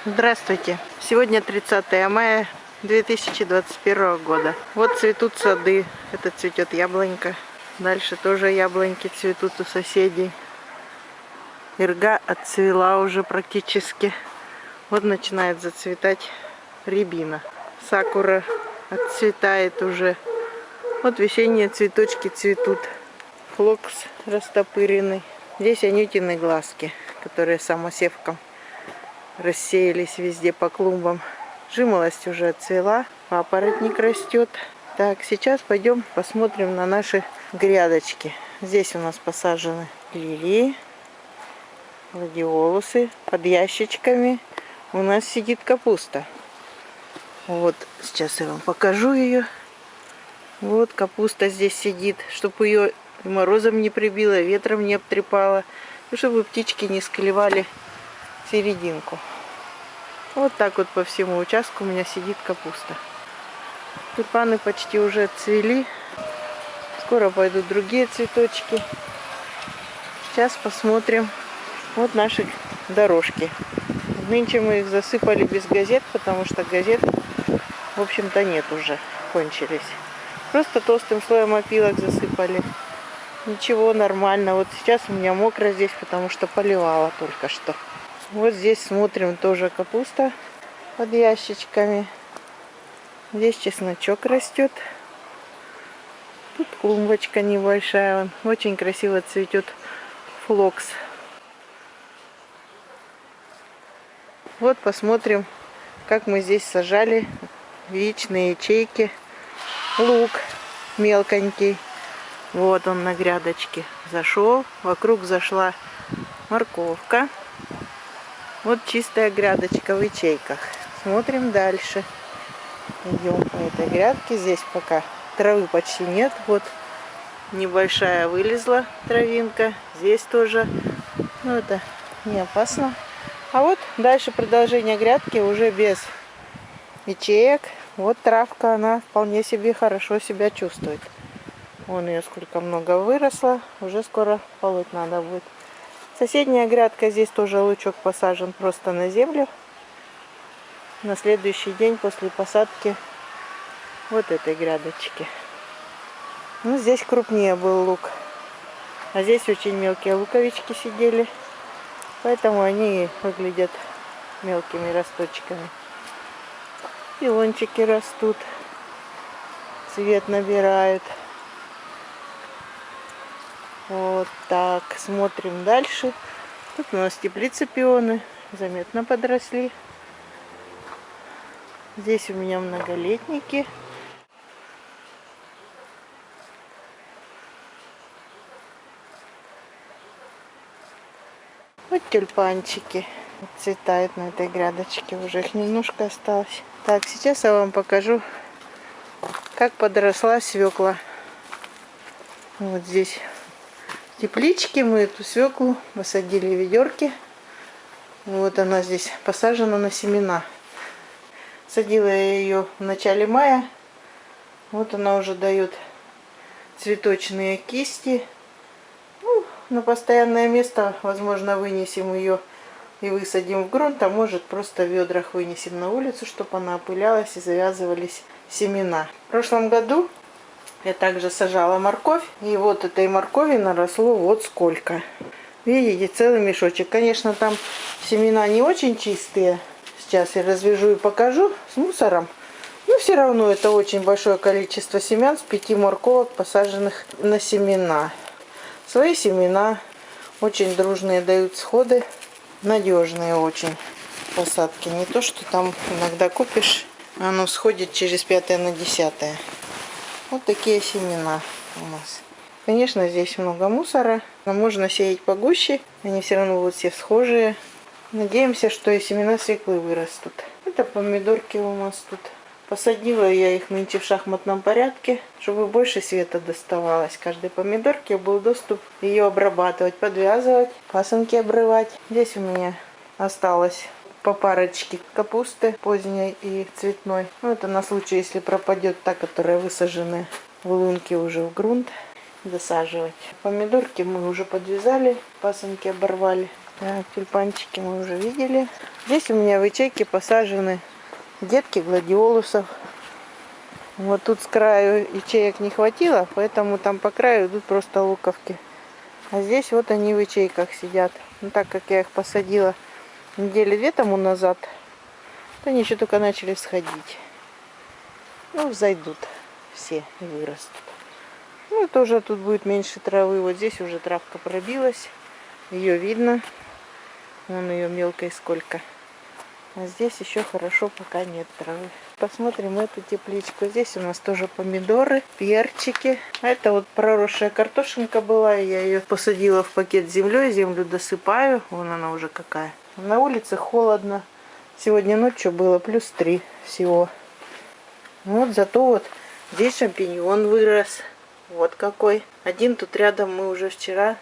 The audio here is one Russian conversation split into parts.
Здравствуйте! Сегодня 30 мая 2021 года. Вот цветут сады. Это цветет яблонька. Дальше тоже яблоньки цветут у соседей. Ирга отцвела уже практически. Вот начинает зацветать рябина. Сакура отцветает уже. Вот весенние цветочки цветут. Флокс растопыренный. Здесь анютины глазки, которые самосевком рассеялись везде по клумбам. Жимолость уже отцвела, папоротник растет. Так, сейчас пойдем посмотрим на наши грядочки. Здесь у нас посажены лилии, гладиолусы. Под ящичками у нас сидит капуста. Вот, сейчас я вам покажу ее. Вот капуста здесь сидит, чтобы ее морозом не прибило, ветром не обтрепало, и чтобы птички не склевали серединку. Вот так вот по всему участку у меня сидит капуста. Тюльпаны почти уже отцвели. Скоро пойдут другие цветочки. Сейчас посмотрим. Вот наши дорожки. Нынче мы их засыпали без газет, потому что газет, в общем-то, нет уже. Кончились. Просто толстым слоем опилок засыпали. Ничего, нормально. Вот сейчас у меня мокро здесь, потому что поливала только что. Вот здесь смотрим, тоже капуста под ящичками. Здесь чесночок растет. Тут клумбочка небольшая. Очень красиво цветет флокс. Вот посмотрим, как мы здесь сажали яичные ячейки. Лук мелконький. Вот он на грядочке зашел. Вокруг зашла морковка. Вот чистая грядочка в ячейках. Смотрим дальше. Идем по этой грядке. Здесь пока травы почти нет. Вот небольшая вылезла травинка. Здесь тоже. Но это не опасно. А вот дальше продолжение грядки уже без ячеек. Вот травка, она вполне себе хорошо себя чувствует. Вон ее сколько много выросло. Уже скоро полоть надо будет. Соседняя грядка, здесь тоже лучок посажен просто на землю. На следующий день после посадки вот этой грядочки. Ну, здесь крупнее был лук. А здесь очень мелкие луковички сидели. Поэтому они выглядят мелкими росточками. Пиончики растут. Цвет набирают. Вот так. Смотрим дальше. Тут у нас теплицы пионы. Заметно подросли. Здесь у меня многолетники. Вот тюльпанчики. Цветают на этой грядочке. Уже их немножко осталось. Так, сейчас я вам покажу, как подросла свекла. Вот здесь теплички. Мы эту свеклу посадили в ведерки. Вот она здесь посажена на семена. Садила я ее в начале мая. Вот она уже дает цветочные кисти. Ну, на постоянное место, возможно, вынесем ее и высадим в грунт, а может просто в ведрах вынесем на улицу, чтобы она опылялась и завязывались семена. В прошлом году я также сажала морковь, и вот этой моркови наросло вот сколько. Видите, целый мешочек. Конечно, там семена не очень чистые. Сейчас я развяжу и покажу с мусором. Но все равно это очень большое количество семян с 5 морковок, посаженных на семена. Свои семена очень дружные дают сходы. Надежные очень посадки. Не то, что там иногда купишь, оно сходит через 5-е на 10-е. Вот такие семена у нас. Конечно, здесь много мусора, но можно сеять погуще. Они все равно будут все схожие. Надеемся, что и семена свеклы вырастут. Это помидорки у нас тут. Посадила я их нынче в шахматном порядке, чтобы больше света доставалось. Каждой помидорке был доступ ее обрабатывать, подвязывать, пасынки обрывать. Здесь у меня осталось по парочке капусты поздней и цветной. Ну, это на случай, если пропадет та, которая высажены в лунки уже в грунт, досаживать. Помидорки мы уже подвязали, пасынки оборвали. Так, тюльпанчики мы уже видели. Здесь у меня в ячейке посажены детки гладиолусов. Вот тут с краю ячеек не хватило, поэтому там по краю идут просто луковки. А здесь вот они в ячейках сидят. Ну, так как я их посадила недели 2 тому назад, то они еще только начали всходить. Ну, взойдут все и вырастут. Ну, тоже тут будет меньше травы. Вот здесь уже травка пробилась. Ее видно. Вон ее мелкой сколько. А здесь еще хорошо, пока нет травы. Посмотрим эту тепличку. Здесь у нас тоже помидоры, перчики. А это вот проросшая картошинка была. Я ее посадила в пакет с землей. Землю досыпаю. Вон она уже какая. На улице холодно. Сегодня ночью было +3 всего. Вот зато вот здесь шампиньон вырос. Вот какой. Один тут рядом мы уже вчера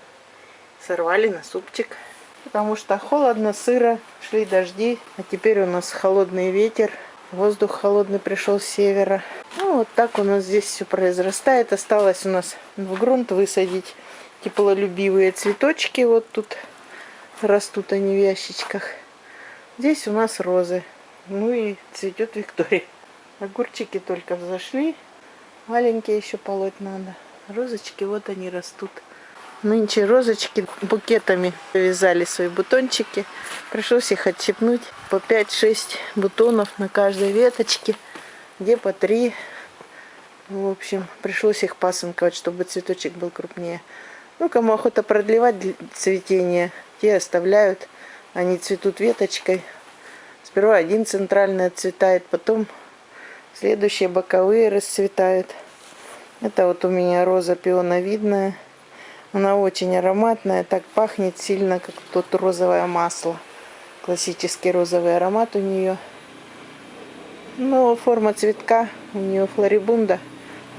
сорвали на супчик. Потому что холодно, сыро, шли дожди. А теперь у нас холодный ветер. Воздух холодный пришел с севера. Ну, вот так у нас здесь все произрастает. Осталось у нас в грунт высадить теплолюбивые цветочки. Вот тут растут они в ящичках. Здесь у нас розы. Ну и цветет Виктория. Огурчики только взошли. Маленькие еще полоть надо. Розочки вот они растут. Нынче розочки букетами вязали свои бутончики. Пришлось их отщипнуть по 5-6 бутонов на каждой веточке. Где по 3. В общем, пришлось их пасынковать, чтобы цветочек был крупнее. Ну, кому охота продлевать цветение, те оставляют. Они цветут веточкой. Сперва один центральный отцветает, потом следующие боковые расцветают. Это вот у меня роза пионовидная. Она очень ароматная, так пахнет сильно, как тот розовое масло. Классический розовый аромат у нее. Но форма цветка у нее флорибунда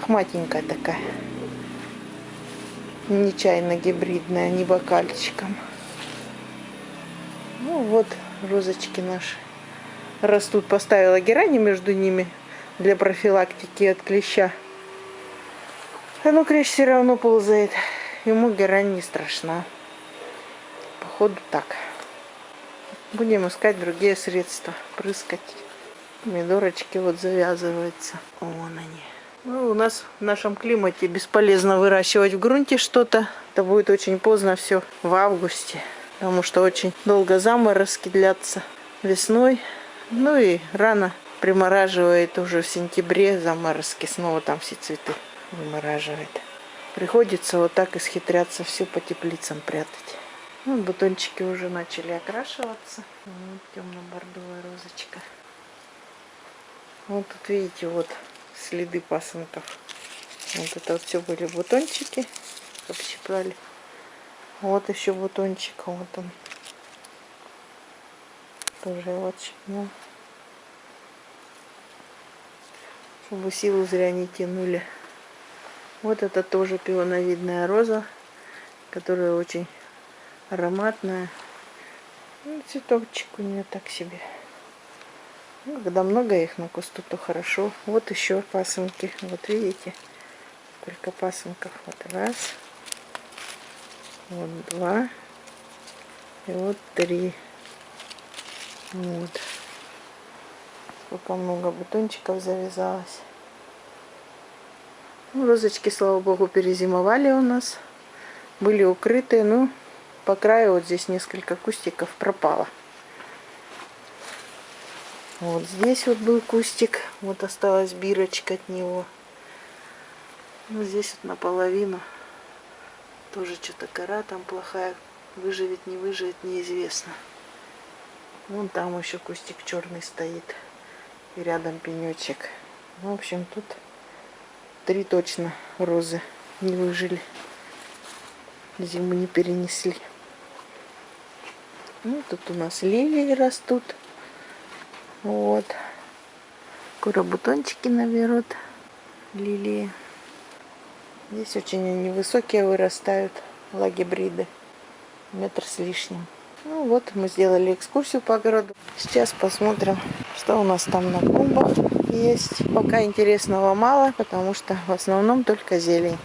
хматенькая такая. Не чайно-гибридная, не бокальчиком. Ну вот розочки наши растут. Поставила герани между ними для профилактики от клеща. Но клещ все равно ползает. Ему герань не страшна. Походу так. Будем искать другие средства. Прыскать. Помидорочки вот завязываются. Вон они. Ну, у нас в нашем климате бесполезно выращивать в грунте что-то. Это будет очень поздно все в августе. Потому что очень долго заморозки длятся весной. Ну и рано примораживает уже в сентябре заморозки. Снова там все цветы вымораживает. Приходится вот так исхитряться, все по теплицам прятать. Ну, бутончики уже начали окрашиваться. Вот темно-бордовая розочка. Вот тут видите, вот следы пасынков. Вот это вот все были бутончики. Общипали. Вот еще бутончик. Вот он. Тоже вот щипнул. Чтобы силу зря не тянули. Вот это тоже пионовидная роза, которая очень ароматная. Ну, цветочек у нее так себе. Ну, когда много их на кусту, то хорошо. Вот еще пасынки. Вот видите, сколько пасынков. Вот раз, вот 2 и вот 3. Вот. Сколько много бутончиков завязалось. Ну, розочки, слава богу, перезимовали у нас. Были укрытые, но по краю вот здесь несколько кустиков пропало. Вот здесь вот был кустик. Вот осталась бирочка от него. Ну, здесь вот наполовину. Тоже что-то кора там плохая. Выживет, не выживет, неизвестно. Вон там еще кустик черный стоит. И рядом пенечек. В общем, тут 3 точно розы не выжили. Зиму не перенесли. Ну, тут у нас лилии растут. Вот. Скоро бутончики наберут лилии. Здесь очень они высокие вырастают. Лагибриды. 1 метр с лишним. Ну вот, мы сделали экскурсию по огороду. Сейчас посмотрим, что у нас там на клумбах есть. Пока интересного мало, потому что в основном только зелень.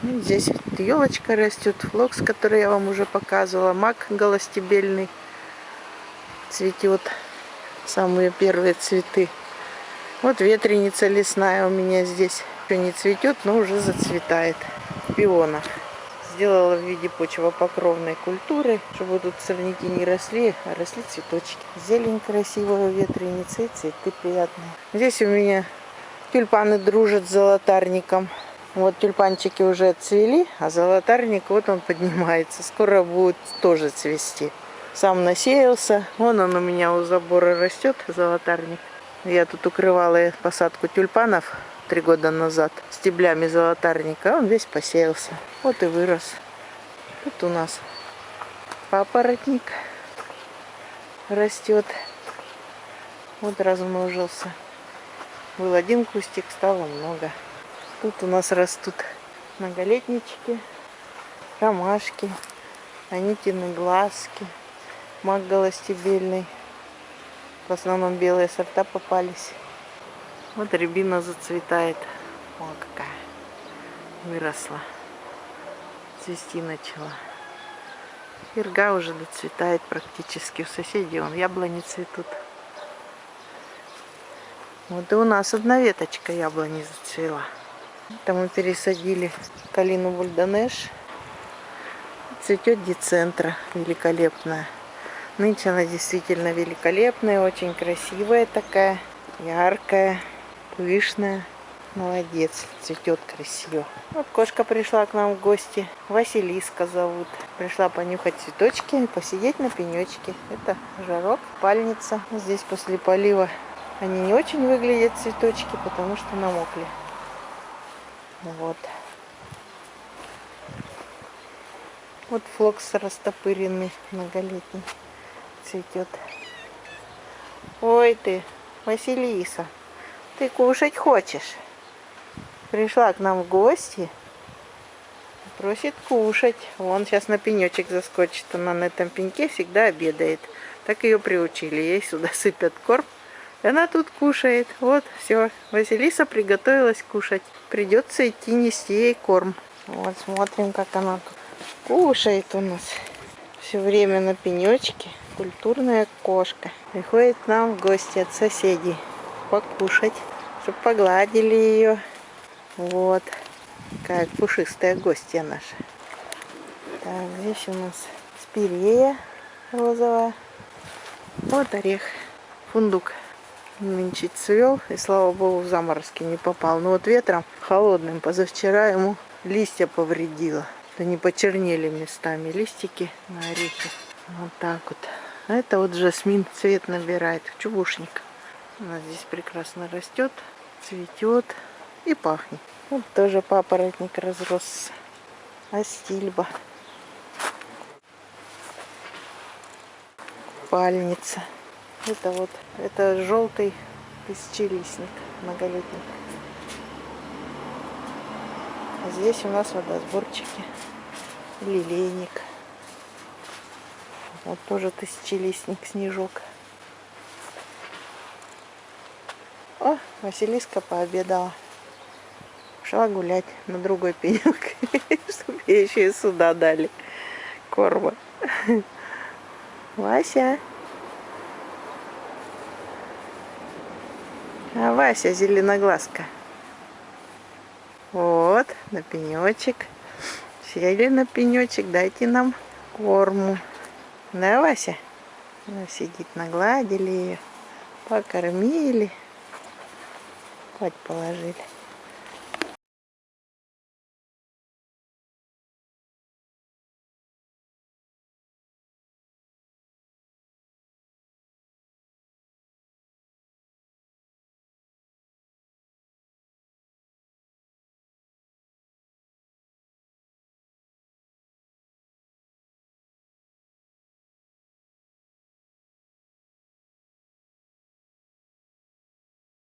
Ну, здесь вот елочка растет, флокс, который я вам уже показывала, мак голостебельный цветет, самые первые цветы. Вот ветреница лесная у меня здесь. Еще не цветет, но уже зацветает. Пиона. Сделала в виде почвопокровной культуры, чтобы тут сорняки не росли, а росли цветочки. Зелень красивая у ветреницы, цветы приятные. Здесь у меня тюльпаны дружат с золотарником. Вот тюльпанчики уже отцвели, а золотарник вот он поднимается. Скоро будет тоже цвести. Сам насеялся. Вон он у меня у забора растет, золотарник. Я тут укрывала посадку тюльпанов 3 года назад стеблями золотарника. Он весь посеялся. Вот и вырос. Тут у нас папоротник растет. Вот размножился. Был один кустик, стало много. Тут у нас растут многолетнички, ромашки, анютины глазки, мак голостебельный. В основном белые сорта попались. Вот рябина зацветает. О, какая выросла. Цвести начала. Ирга уже доцветает практически. У соседей вон яблони цветут. Вот и у нас одна веточка яблони зацвела. Это мы пересадили калину бульденеш. Цветет дицентра великолепная. Нынче она действительно великолепная, очень красивая такая, яркая, пышная. Молодец, цветет красиво. Вот кошка пришла к нам в гости. Василиска зовут. Пришла понюхать цветочки и посидеть на пенечке. Это жарок, пальница. Здесь после полива они не очень выглядят, цветочки, потому что намокли. Вот. Вот флокс растопыренный, многолетний, цветет. Ой ты, Василиса, ты кушать хочешь? Пришла к нам в гости, просит кушать. Вон сейчас на пенечек заскочит. Она на этом пеньке всегда обедает. Так ее приучили. Ей сюда сыпят корм. И она тут кушает. Вот, все. Василиса приготовилась кушать. Придется идти нести ей корм. Вот, смотрим, как она тут кушает у нас. Все время на пенечке. Культурная кошка. Приходит к нам в гости от соседей. Покушать. Чтобы погладили ее. Вот. Какая пушистая гостья наша. Так, здесь у нас спирея розовая. Вот орех. Фундук. Нынче цвел, и слава богу, в заморозки не попал. Но вот ветром холодным позавчера ему листья повредило. Да не почернели местами листики на орехе. Вот так вот. А это вот жасмин цвет набирает. Чубушник. Она здесь прекрасно растет, цветет и пахнет. Вот тоже папоротник разросся. Астильба. Пальница. Это вот, это желтый тысячелистник многолетний. А здесь у нас водосборчики. Лилейник. Вот тоже тысячелистник, снежок. О, Василиска пообедала. Пошла гулять на другой пенек, чтобы ей еще и сюда дали корма. Вася. А Вася зеленоглазка. Вот, на пенечек. Сели на пенечек, дайте нам корму. Да, Вася? Она сидит, нагладили ее, покормили, спать положили.